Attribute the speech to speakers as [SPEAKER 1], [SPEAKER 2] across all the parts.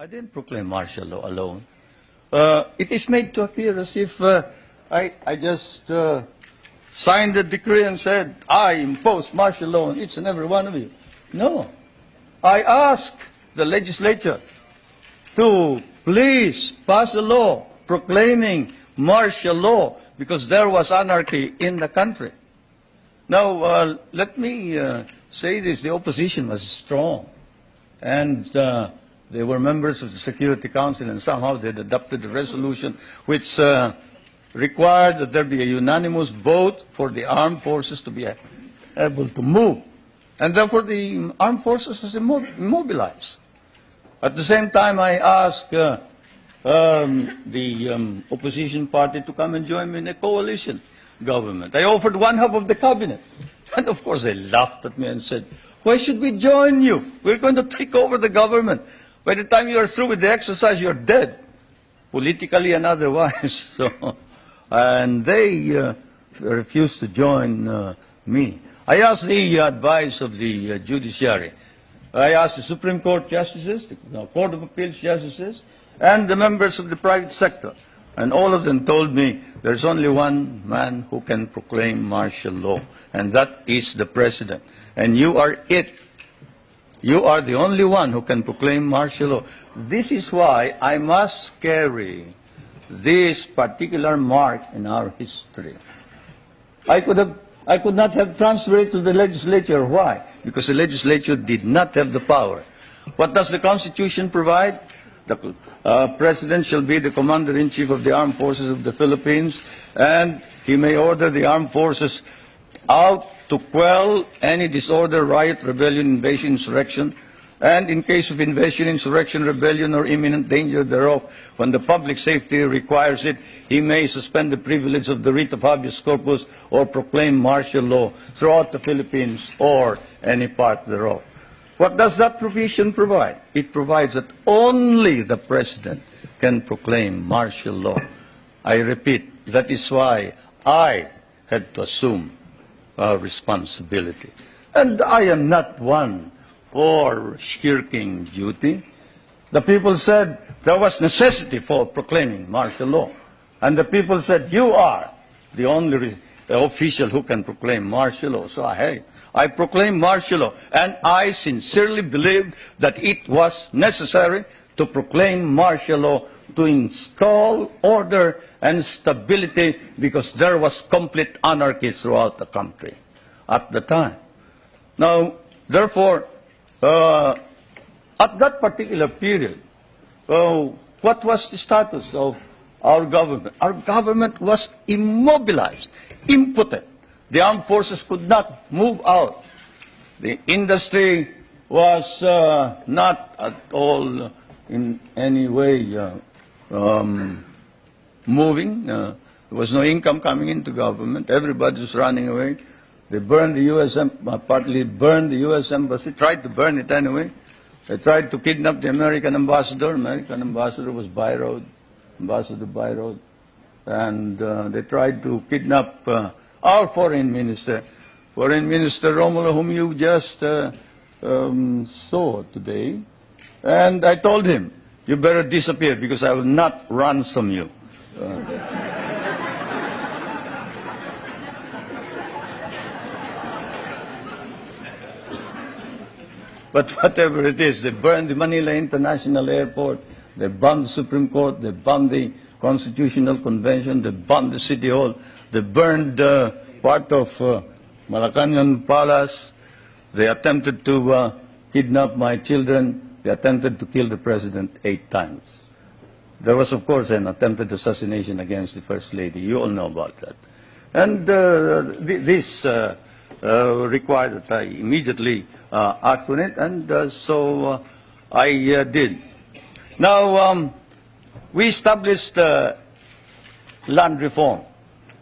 [SPEAKER 1] I didn't proclaim martial law alone. It is made to appear as if I just signed the decree and said, I impose martial law on each and every one of you. No. I asked the legislature to please pass a law proclaiming martial law because there was anarchy in the country. Now, let me say this. The opposition was strong. And they were members of the Security Council, and somehow they had adopted a resolution which required that there be a unanimous vote for the armed forces to be able to move. And therefore, the armed forces was immobilized. At the same time, I asked the opposition party to come and join me in a coalition government. I offered one half of the cabinet. And of course, they laughed at me and said, why should we join you? We're going to take over the government. By the time you are through with the exercise, you're dead, politically and otherwise. So, and they refused to join me. I asked the advice of the judiciary. I asked the Supreme Court justices, the Court of Appeals justices, and the members of the private sector. And all of them told me there's only one man who can proclaim martial law, and that is the president. And you are it. You are the only one who can proclaim martial law. This is why I must carry this particular mark in our history. I could not have transferred it to the legislature. Why? Because the legislature did not have the power. What does the Constitution provide? The President shall be the Commander-in-Chief of the Armed Forces of the Philippines, and he may order the armed forces out to quell any disorder, riot, rebellion, invasion, insurrection, and in case of invasion, insurrection, rebellion, or imminent danger thereof, when the public safety requires it, he may suspend the privilege of the writ of habeas corpus or proclaim martial law throughout the Philippines or any part thereof. What does that provision provide? It provides that only the President can proclaim martial law. I repeat, that is why I had to assume responsibility. And I am not one for shirking duty. The people said there was necessity for proclaiming martial law. And the people said, you are the only official who can proclaim martial law. So I proclaimed martial law. And I sincerely believed that it was necessary to proclaim martial law to install order and stability because there was complete anarchy throughout the country at the time. Now, therefore, at that particular period, what was the status of our government? Our government was immobilized, impotent. The armed forces could not move out. The industry was not at all in any way moving. There was no income coming into government. Everybody was running away. They burned the U.S. Partly burned the U.S. Embassy, tried to burn it anyway. They tried to kidnap the American ambassador. American ambassador was Byroad, Ambassador Byroad. And they tried to kidnap our foreign minister, Romulo, whom you just saw today. And I told him, you better disappear because I will not ransom you. But whatever it is, they burned the Manila International Airport, they bombed the Supreme Court, they bombed the Constitutional Convention, they bombed the City Hall, they burned part of Malacanang Palace, they attempted to kidnap my children, they attempted to kill the President 8 times. There was, of course, an attempted assassination against the First Lady. You all know about that. And this required that I immediately act on it, and so I did. Now, we established land reform.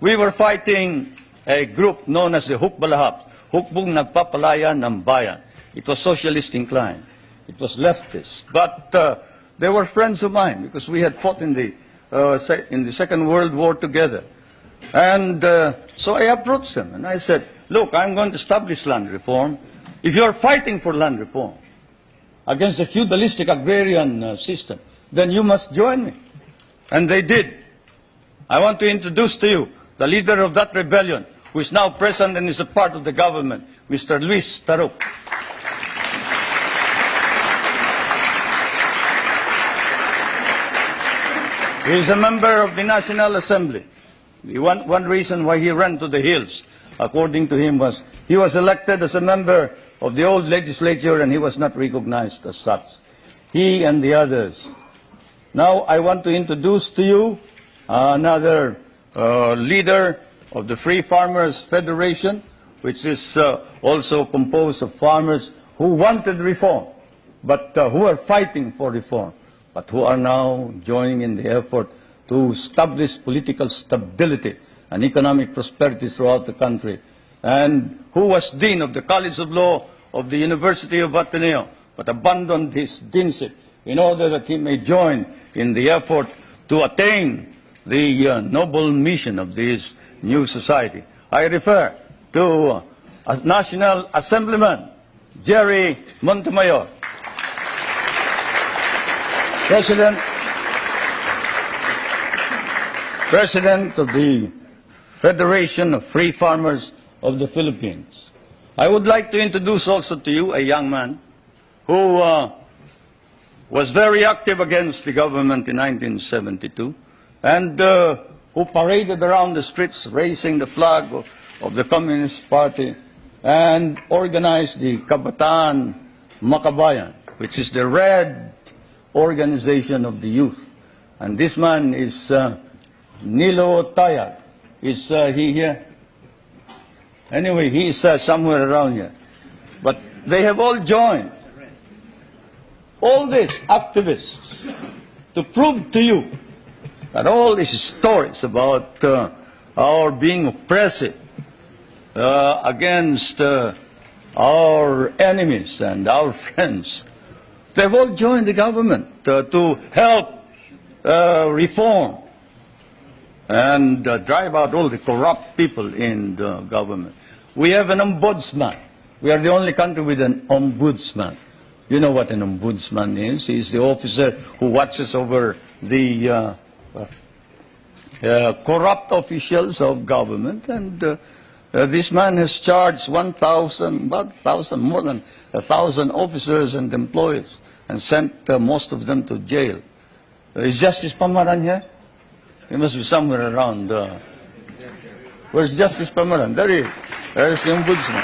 [SPEAKER 1] We were fighting a group known as the Hukbalahap, Hukbong Nagpapalaya ng Bayan. It was socialist inclined. It was leftist. But they were friends of mine because we had fought in the Second World War together. And so I approached them and I said, look, I'm going to establish land reform. If you're fighting for land reform, against the feudalistic agrarian system, then you must join me. And they did. I want to introduce to you the leader of that rebellion, who is now present and is a part of the government, Mr. Luis Taruk. He is a member of the National Assembly. One reason why he ran to the hills, according to him, was he was elected as a member of the old legislature and he was not recognized as such. He and the others. Now I want to introduce to you another leader of the Free Farmers Federation, which is also composed of farmers who wanted reform, but who are fighting for reform, but who are now joining in the effort to establish political stability and economic prosperity throughout the country, and who was Dean of the College of Law of the University of Ateneo, but abandoned his deanship in order that he may join in the effort to attain the noble mission of this new society. I refer to National Assemblyman Jerry Montemayor, President of the Federation of Free Farmers of the Philippines. I would like to introduce also to you a young man who was very active against the government in 1972 and who paraded around the streets raising the flag of the Communist Party and organized the Kabataan Makabayan, which is the red organization of the youth. And this man is Nilo Tayag. Is he here? Anyway, he is somewhere around here. But they have all joined, all these activists, to prove to you that all these stories about our being oppressive against our enemies and our friends, they've all joined the government to help reform and drive out all the corrupt people in the government. We have an ombudsman. We are the only country with an ombudsman. You know what an ombudsman is. He's the officer who watches over the corrupt officials of government. And this man has charged more than 1,000 officers and employees and sent most of them to jail. Is Justice Pamaran here? He must be somewhere around. Where's Justice Pamaran? There he is. There's the ombudsman.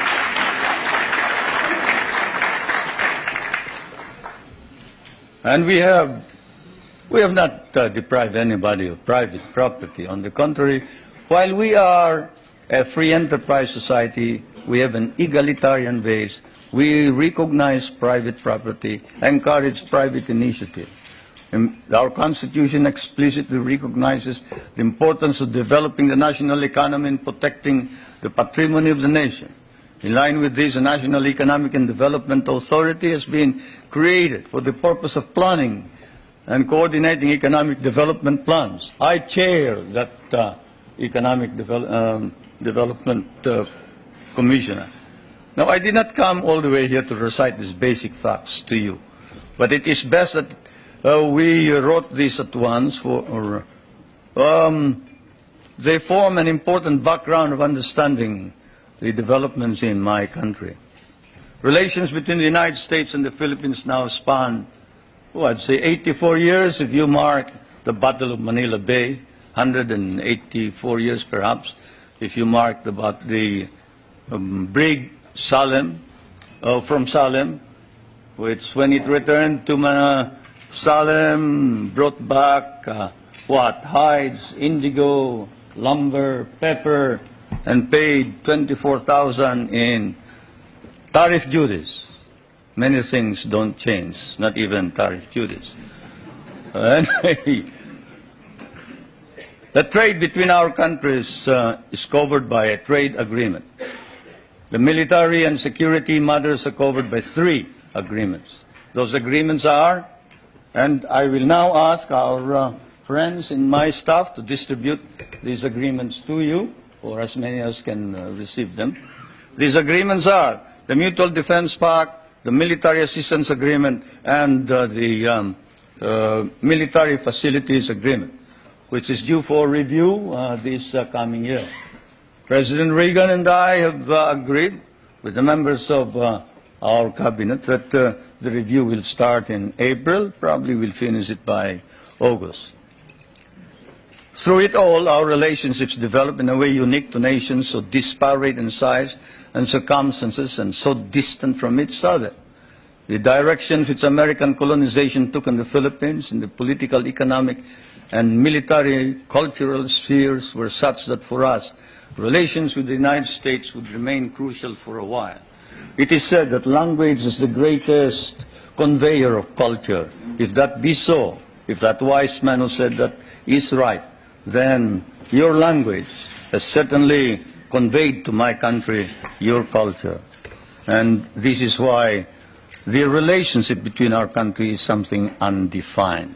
[SPEAKER 1] And we have not deprived anybody of private property. On the contrary, while we are a free enterprise society, we have an egalitarian base. We recognize private property, encourage private initiative. And our Constitution explicitly recognizes the importance of developing the national economy and protecting the patrimony of the nation. In line with this, a National Economic and Development Authority has been created for the purpose of planning and coordinating economic development plans. I chair that Economic Development Commissioner. Now, I did not come all the way here to recite these basic facts to you, but it is best that we wrote this at once, they form an important background of understanding the developments in my country. Relations between the United States and the Philippines now span, I'd say 84 years if you mark the Battle of Manila Bay, 184 years perhaps if you mark the brig Salem, from Salem, which when it returned to Salem brought back hides, indigo, lumber, pepper, and paid 24,000 in tariff duties. Many things don't change, not even tariff duties. Anyway, the trade between our countries is covered by a trade agreement. The military and security matters are covered by 3 agreements. Those agreements are, and I will now ask our friends in my staff to distribute these agreements to you, or as many as can receive them. These agreements are the Mutual Defense Pact, the military assistance agreement and the military facilities agreement, which is due for review this coming year. President Reagan and I have agreed with the members of our cabinet that the review will start in April, probably we'll finish it by August. Through it all, our relationships develop in a way unique to nations so disparate in size and circumstances and so distant from each other. The direction which American colonization took in the Philippines in the political, economic, and military cultural spheres were such that for us, relations with the United States would remain crucial for a while. It is said that language is the greatest conveyor of culture. If that be so, if that wise man who said that is right, then your language has certainly conveyed to my country your culture. And this is why the relationship between our countries is something undefined.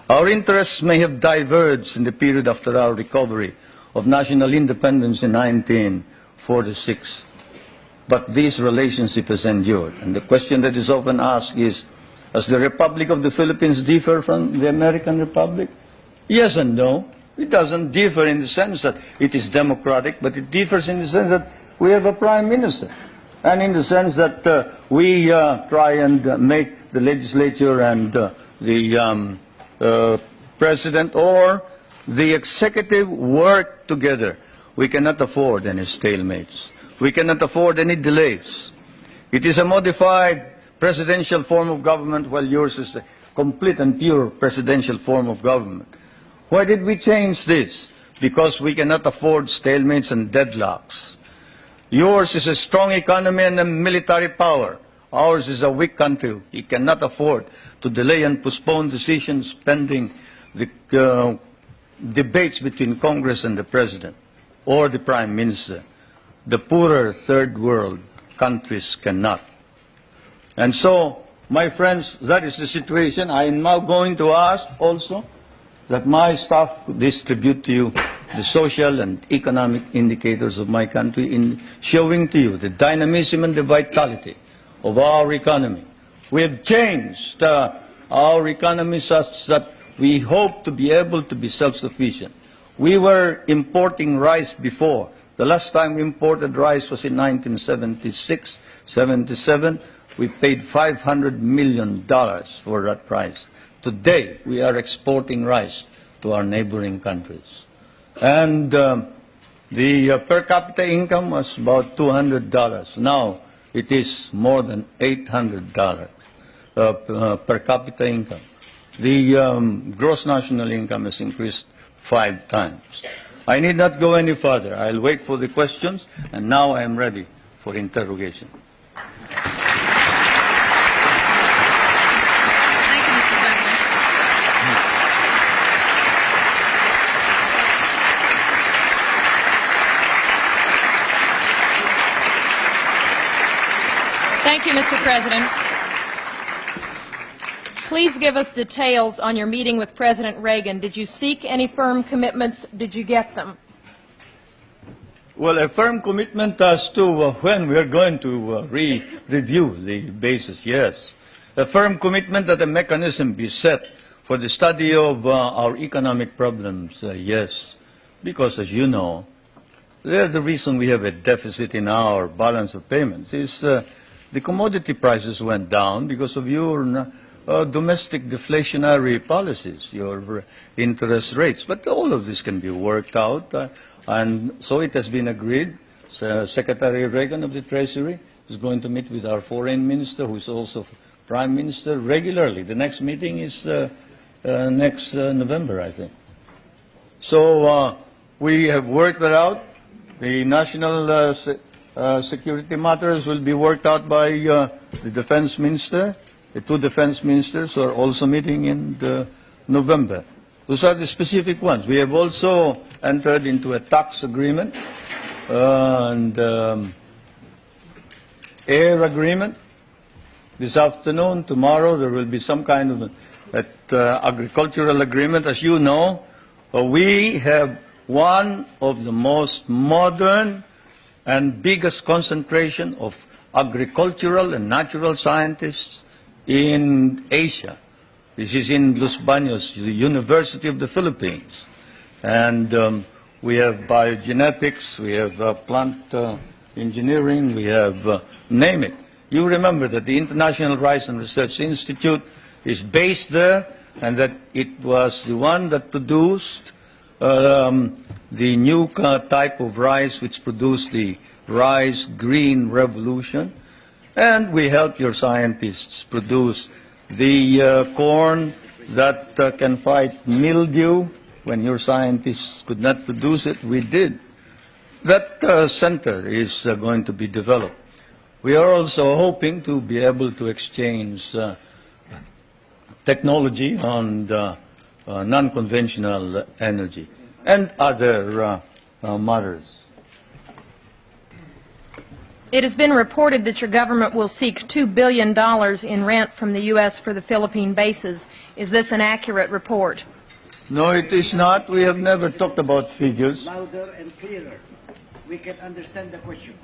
[SPEAKER 1] Our interests may have diverged in the period after our recovery of national independence in 1946, but this relationship has endured. And the question that is often asked is, does the Republic of the Philippines differ from the American Republic? Yes and no. It doesn't differ in the sense that it is democratic, but it differs in the sense that we have a prime minister, and in the sense that we try and make the legislature and the president or the executive work together. We cannot afford any stalemates. We cannot afford any delays. It is a modified presidential form of government, while yours is a complete and pure presidential form of government. Why did we change this? Because we cannot afford stalemates and deadlocks. Yours is a strong economy and a military power. Ours is a weak country. We cannot afford to delay and postpone decisions pending the debates between Congress and the President or the Prime Minister. The poorer third world countries cannot. And so, my friends, that is the situation. I am now going to ask also that my staff distribute to you the social and economic indicators of my country in showing to you the dynamism and the vitality of our economy. We have changed our economy such that we hope to be able to be self-sufficient. We were importing rice before. The last time we imported rice was in 1976, 77. We paid $500 million for that price. Today, we are exporting rice to our neighboring countries. And the per capita income was about $200. Now, it is more than $800 per capita income. The gross national income has increased 5 times. I need not go any further. I'll wait for the questions, and now I am ready for interrogation.
[SPEAKER 2] Thank you, Mr. President. Please give us details on your meeting with President Reagan. Did you seek any firm commitments? Did you get them?
[SPEAKER 1] Well, a firm commitment as to when we are going to review the basis, yes. A firm commitment that a mechanism be set for the study of our economic problems, yes. Because, as you know, the reason we have a deficit in our balance of payments is the commodity prices went down because of your domestic deflationary policies, your interest rates. But all of this can be worked out, and so it has been agreed. Secretary Reagan of the Treasury is going to meet with our foreign minister, who is also prime minister, regularly. The next meeting is next November, I think. So we have worked that out. The national security matters will be worked out by the defense minister. The 2 defense ministers are also meeting in November. Those are the specific ones. We have also entered into a tax agreement and air agreement. This afternoon, tomorrow, there will be some kind of agricultural agreement. As you know, we have one of the most modern and biggest concentration of agricultural and natural scientists in Asia. This is in Los Baños, the University of the Philippines. And we have biogenetics, we have plant engineering, we have, name it. You remember that the International Rice and Research Institute is based there, and that it was the one that produced the new type of rice which produced the rice green revolution. And we help your scientists produce the corn that can fight mildew. When your scientists could not produce it, we did. That center is going to be developed. We are also hoping to be able to exchange technology on non-conventional energy and other matters.
[SPEAKER 2] It has been reported that your government will seek $2 billion in rent from the U.S. for the Philippine bases. Is this an accurate report?
[SPEAKER 1] No, it is not. We have never talked about figures.
[SPEAKER 3] Louder and clearer. We can understand the question.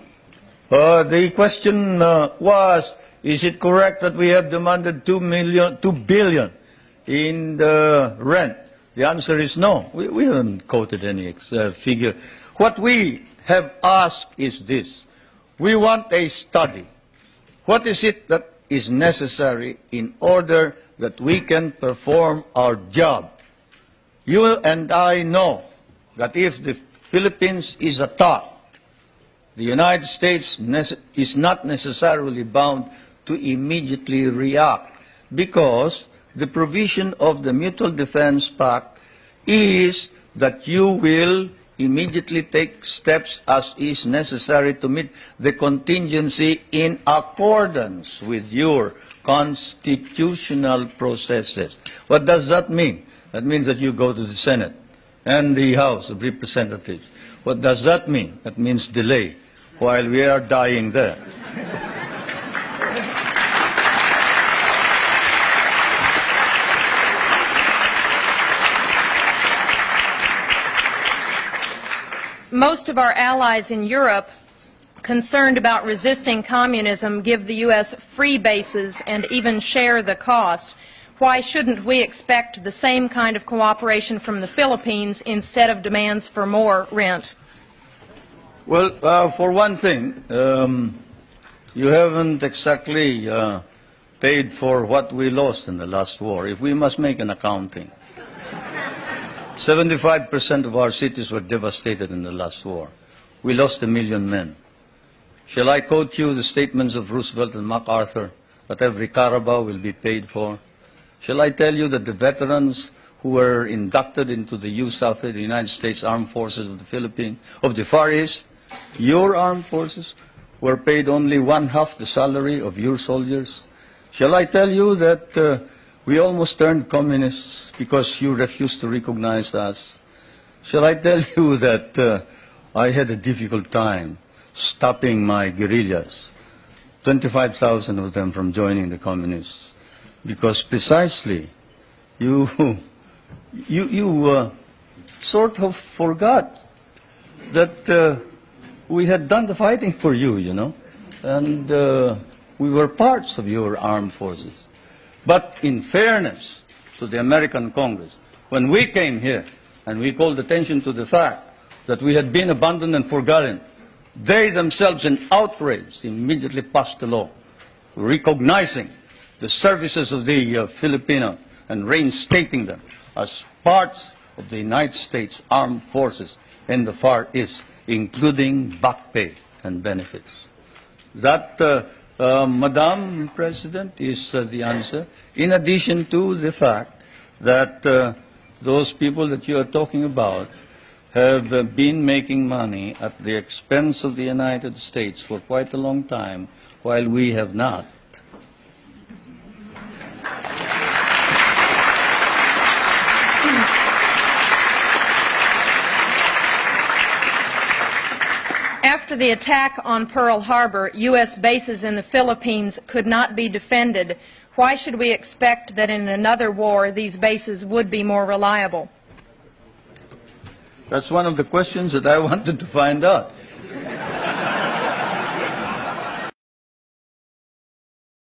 [SPEAKER 1] The question was, is it correct that we have demanded $2 billion in the rent? The answer is no. We haven't quoted any figure. What we have asked is this. We want a study. What is it that is necessary in order that we can perform our job? You and I know that if the Philippines is attacked, the United States is not necessarily bound to immediately react, because the provision of the Mutual Defense Pact is that you will immediately take steps as is necessary to meet the contingency in accordance with your constitutional processes. What does that mean? That means that you go to the Senate and the House of Representatives. What does that mean? That means delay while we are dying there.
[SPEAKER 2] Most of our allies in Europe, concerned about resisting communism, give the U.S. free bases and even share the cost. Why shouldn't we expect the same kind of cooperation from the Philippines instead of demands for more rent?
[SPEAKER 1] Well, for one thing, you haven't exactly paid for what we lost in the last war. If we must make an accounting, 75% of our cities were devastated in the last war. We lost 1 million men. Shall I quote you the statements of Roosevelt and MacArthur that every Carabao will be paid for? Shall I tell you that the veterans who were inducted into the USAF, the United States Armed Forces of the Philippines, of the Far East, your armed forces, were paid only 1/2 the salary of your soldiers? Shall I tell you that we almost turned communists because you refused to recognize us? Shall I tell you that I had a difficult time stopping my guerrillas, 25,000 of them from joining the communists, because precisely you sort of forgot that we had done the fighting for you, you know, and we were parts of your armed forces. But in fairness to the American Congress, when we came here and we called attention to the fact that we had been abandoned and forgotten, they themselves in outrage immediately passed a law recognizing the services of the Filipino and reinstating them as parts of the United States Armed Forces in the Far East, including back pay and benefits. That, Madam President, is the answer, in addition to the fact that those people that you are talking about have been making money at the expense of the United States for quite a long time, while we have not.
[SPEAKER 2] After the attack on Pearl Harbor, U.S. bases in the Philippines could not be defended. Why should we expect that in another war these bases would be more reliable?
[SPEAKER 1] That's one of the questions that I wanted to find out.